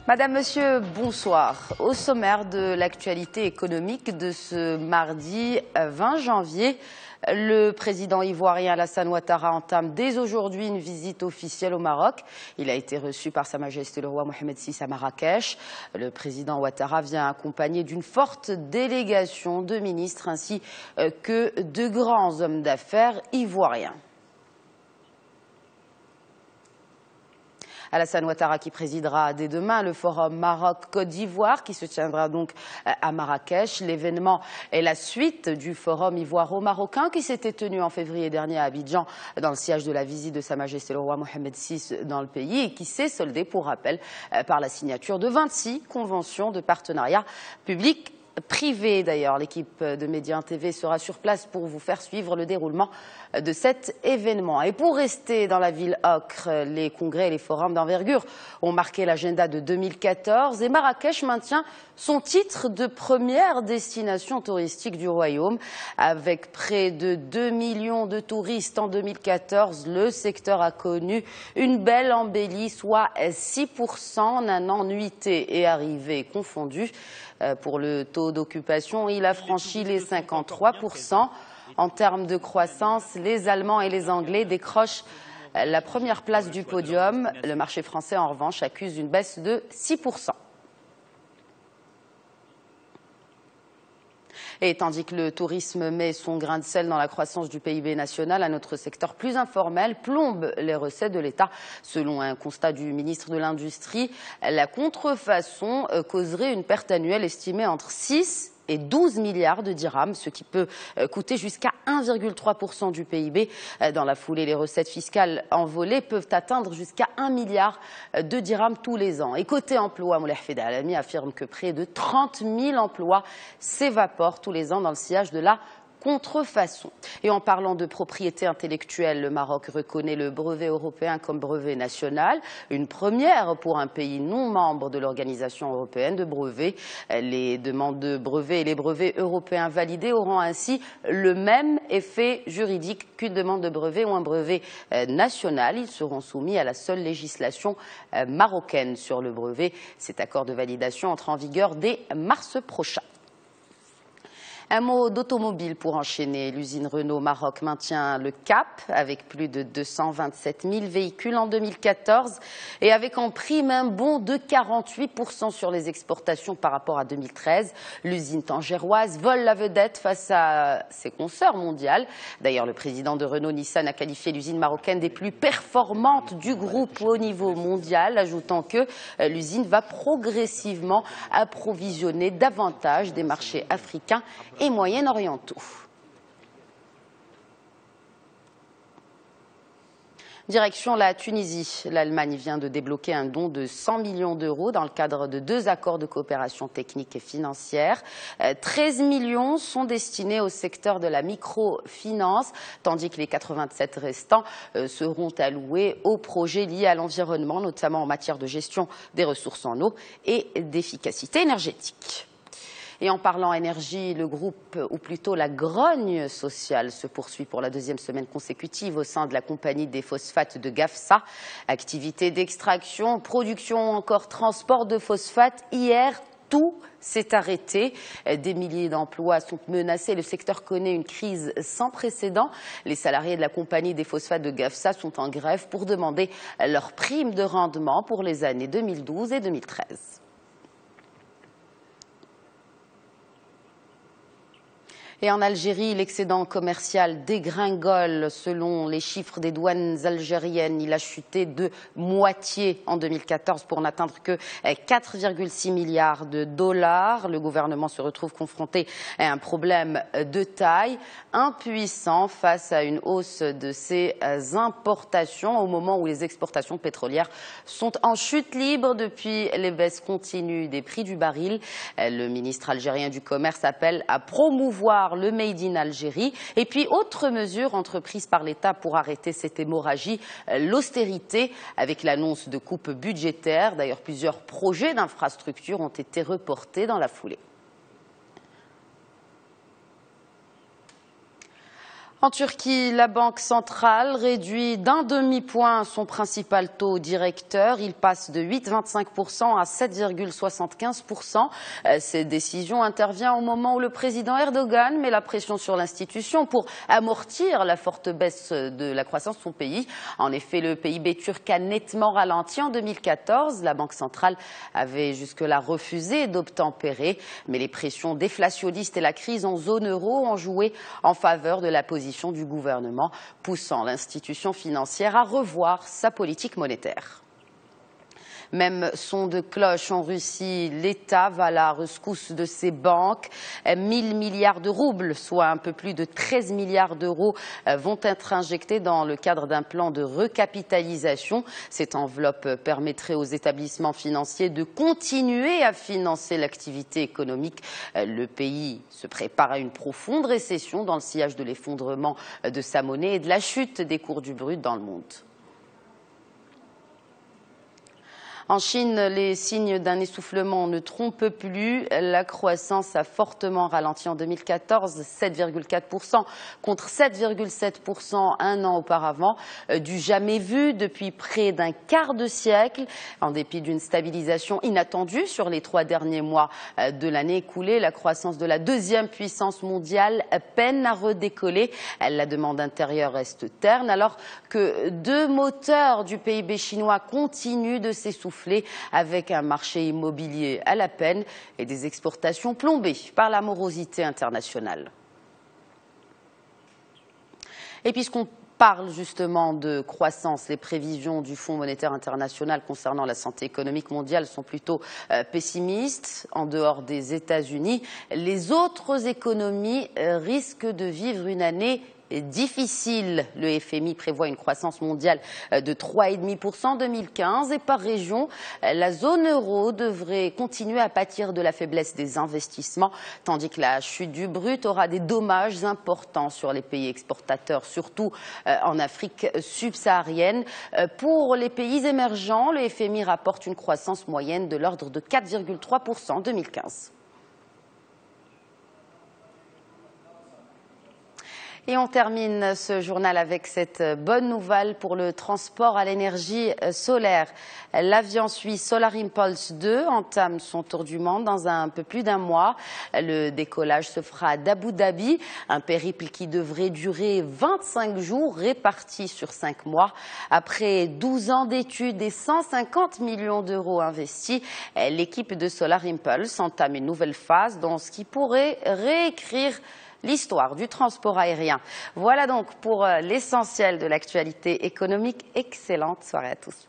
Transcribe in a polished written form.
Madame, Monsieur, bonsoir. Au sommaire de l'actualité économique de ce mardi 20 janvier, le président ivoirien Alassane Ouattara entame dès aujourd'hui une visite officielle au Maroc. Il a été reçu par Sa Majesté le roi Mohamed VI à Marrakech. Le président Ouattara vient accompagné d'une forte délégation de ministres ainsi que de grands hommes d'affaires ivoiriens. Alassane Ouattara qui présidera dès demain le forum Maroc-Côte d'Ivoire qui se tiendra donc à Marrakech. L'événement est la suite du forum ivoiro-marocain qui s'était tenu en février dernier à Abidjan dans le siège de la visite de Sa Majesté le roi Mohamed VI dans le pays et qui s'est soldé, pour rappel, par la signature de 26 conventions de partenariat public privé. D'ailleurs, l'équipe de Média TV sera sur place pour vous faire suivre le déroulement de cet événement. Et pour rester dans la ville ocre, les congrès et les forums d'envergure ont marqué l'agenda de 2014 et Marrakech maintient son titre de première destination touristique du royaume. Avec près de 2 millions de touristes en 2014, le secteur a connu une belle embellie, soit 6% en un an, nuitées et arrivées confondues. Pour le taux d'occupation, il a franchi les 53%. En termes de croissance, les Allemands et les Anglais décrochent la première place du podium. Le marché français, en revanche, accuse une baisse de 6%. Et tandis que le tourisme met son grain de sel dans la croissance du PIB national, un autre secteur plus informel plombe les recettes de l'État. Selon un constat du ministre de l'Industrie, la contrefaçon causerait une perte annuelle estimée entre 6 et 12 milliards de dirhams, ce qui peut coûter jusqu'à 1,3% du PIB. Dans la foulée, les recettes fiscales envolées peuvent atteindre jusqu'à 1 milliard de dirhams tous les ans. Et côté emploi, Moulay Hafid Alami affirme que près de 30 000 emplois s'évaporent tous les ans dans le sillage de la contrefaçon. Et en parlant de propriété intellectuelle, le Maroc reconnaît le brevet européen comme brevet national, une première pour un pays non membre de l'Organisation européenne de brevets. Les demandes de brevets et les brevets européens validés auront ainsi le même effet juridique qu'une demande de brevet ou un brevet national. Ils seront soumis à la seule législation marocaine sur le brevet. Cet accord de validation entre en vigueur dès mars prochain. Un mot d'automobile pour enchaîner. L'usine Renault Maroc maintient le cap avec plus de 227 000 véhicules en 2014 et avec en prime un bond de 48% sur les exportations par rapport à 2013. L'usine tangéroise vole la vedette face à ses consoeurs mondiales. D'ailleurs, le président de Renault Nissan a qualifié l'usine marocaine des plus performantes du groupe au niveau mondial, ajoutant que l'usine va progressivement approvisionner davantage des marchés africains et moyen-orientaux. Direction la Tunisie. L'Allemagne vient de débloquer un don de 100 millions d'euros dans le cadre de 2 accords de coopération technique et financière. 13 millions sont destinés au secteur de la microfinance, tandis que les 87 restants seront alloués aux projets liés à l'environnement, notamment en matière de gestion des ressources en eau et d'efficacité énergétique. Et en parlant énergie, le groupe, ou plutôt la grogne sociale, se poursuit pour la 2e semaine consécutive au sein de la compagnie des phosphates de Gafsa. Activité d'extraction, production ou encore transport de phosphates. Hier, tout s'est arrêté. Des milliers d'emplois sont menacés. Le secteur connaît une crise sans précédent. Les salariés de la compagnie des phosphates de Gafsa sont en grève pour demander leur prime de rendement pour les années 2012 et 2013. Et en Algérie, l'excédent commercial dégringole. Selon les chiffres des douanes algériennes, il a chuté de moitié en 2014 pour n'atteindre que 4,6 milliards de dollars. Le gouvernement se retrouve confronté à un problème de taille, impuissant face à une hausse de ses importations au moment où les exportations pétrolières sont en chute libre depuis les baisses continues des prix du baril. Le ministre algérien du Commerce appelle à promouvoir le Made in Algérie. Et puis, autre mesure entreprise par l'État pour arrêter cette hémorragie, l'austérité, avec l'annonce de coupes budgétaires. D'ailleurs, plusieurs projets d'infrastructures ont été reportés dans la foulée. En Turquie, la Banque centrale réduit d'un demi-point son principal taux directeur. Il passe de 8,25% à 7,75%. Cette décision intervient au moment où le président Erdogan met la pression sur l'institution pour amortir la forte baisse de la croissance de son pays. En effet, le PIB turc a nettement ralenti en 2014. La Banque centrale avait jusque-là refusé d'obtempérer, mais les pressions déflationnistes et la crise en zone euro ont joué en faveur de la position du gouvernement, poussant l'institution financière à revoir sa politique monétaire. Même son de cloche en Russie, l'État va à la rescousse de ses banques. 1000 milliards de roubles, soit un peu plus de 13 milliards d'euros, vont être injectés dans le cadre d'un plan de recapitalisation. Cette enveloppe permettrait aux établissements financiers de continuer à financer l'activité économique. Le pays se prépare à une profonde récession dans le sillage de l'effondrement de sa monnaie et de la chute des cours du brut dans le monde. En Chine, les signes d'un essoufflement ne trompent plus. La croissance a fortement ralenti en 2014, 7,4% contre 7,7% un an auparavant, du jamais vu depuis près d'un quart de siècle. En dépit d'une stabilisation inattendue sur les 3 derniers mois de l'année écoulée, la croissance de la deuxième puissance mondiale peine à redécoller. La demande intérieure reste terne alors que 2 moteurs du PIB chinois continuent de s'essouffler, avec un marché immobilier à la peine et des exportations plombées par la morosité internationale. Et puisqu'on parle justement de croissance, les prévisions du Fonds monétaire international concernant la santé économique mondiale sont plutôt pessimistes. En dehors des États-Unis, les autres économies risquent de vivre une année difficile. Le FMI prévoit une croissance mondiale de 3,5% en 2015 et par région, la zone euro devrait continuer à pâtir de la faiblesse des investissements, tandis que la chute du brut aura des dommages importants sur les pays exportateurs, surtout en Afrique subsaharienne. Pour les pays émergents, le FMI rapporte une croissance moyenne de l'ordre de 4,3% en 2015. Et on termine ce journal avec cette bonne nouvelle pour le transport à l'énergie solaire. L'avion suisse Solar Impulse 2 entame son tour du monde dans un peu plus d'un mois. Le décollage se fera d'Abu Dhabi, un périple qui devrait durer 25 jours répartis sur 5 mois. Après 12 ans d'études et 150 millions d'euros investis, l'équipe de Solar Impulse entame une nouvelle phase dans ce qui pourrait réécrire l'histoire du transport aérien. Voilà donc pour l'essentiel de l'actualité économique. Excellente soirée à tous.